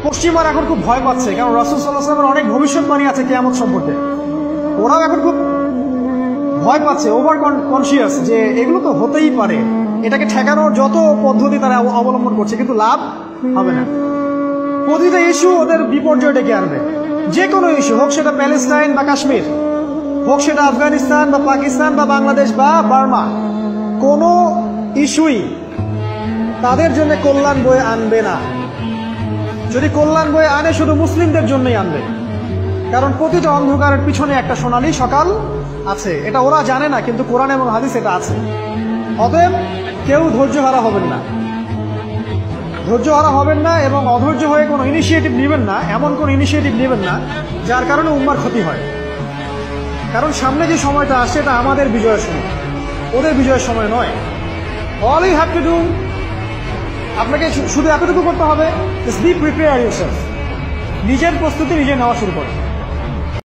পশ্চিমারা এখন খুব ভয় পাচ্ছে, কারণ রাসূল সাল্লাল্লাহু আলাইহি ওয়াসাল্লামের অনেক ভবিষ্যৎবাণী আছে কিয়ামত সম্পর্কে। ওরাও এখন খুব ভয় পাচ্ছে, ওভার কনসিয়াস যে এগুলো তো হতেই পারে। এটাকে ঠেকানোর যত পদ্ধতি তারা অবলম্বন করছে, কিন্তু লাভ হবে না। প্রতিটা ইস্যু ওদের বিপর্যয় ডেকে আনবে। যে কোনো ইস্যু হোক, সেটা প্যালেস্টাইন বা কাশ্মীর, হোক সেটা আফগানিস্তান বা পাকিস্তান বা বাংলাদেশ বা বার্মা, কোনো ইস্যুই তাদের জন্য কল্যাণ বয়ে আনবে না। যদি কল্যাণ বয়ে আনে, শুধু মুসলিমদের জন্যই আনবে, কারণ প্রতিটা অন্ধকারের পিছনে একটা সোনালী সকাল আছে। এটা ওরা জানে না, কিন্তু কোরআন এবং হাদিস এটা আছে। অতএব কেউ ধৈর্যহারা হবেন না, ধৈর্যহারা হবেন না, এবং অধৈর্য হয়ে কোনো ইনিশিয়েটিভ নেবেন না, এমন কোনো ইনিশিয়েটিভ নেবেন না যার কারণে উম্মার ক্ষতি হয়। কারণ সামনে যে সময়টা আসছে, এটা আমাদের বিজয়ের সময়, ওদের বিজয়ের সময় নয়। All you have to do, আপনাকে শুধু এতটুকু করতে হবে, জাস্ট বি প্রিপেয়ার ইয়োরসেলফ। নিজের প্রস্তুতি নিজে নেওয়া শুরু করুন।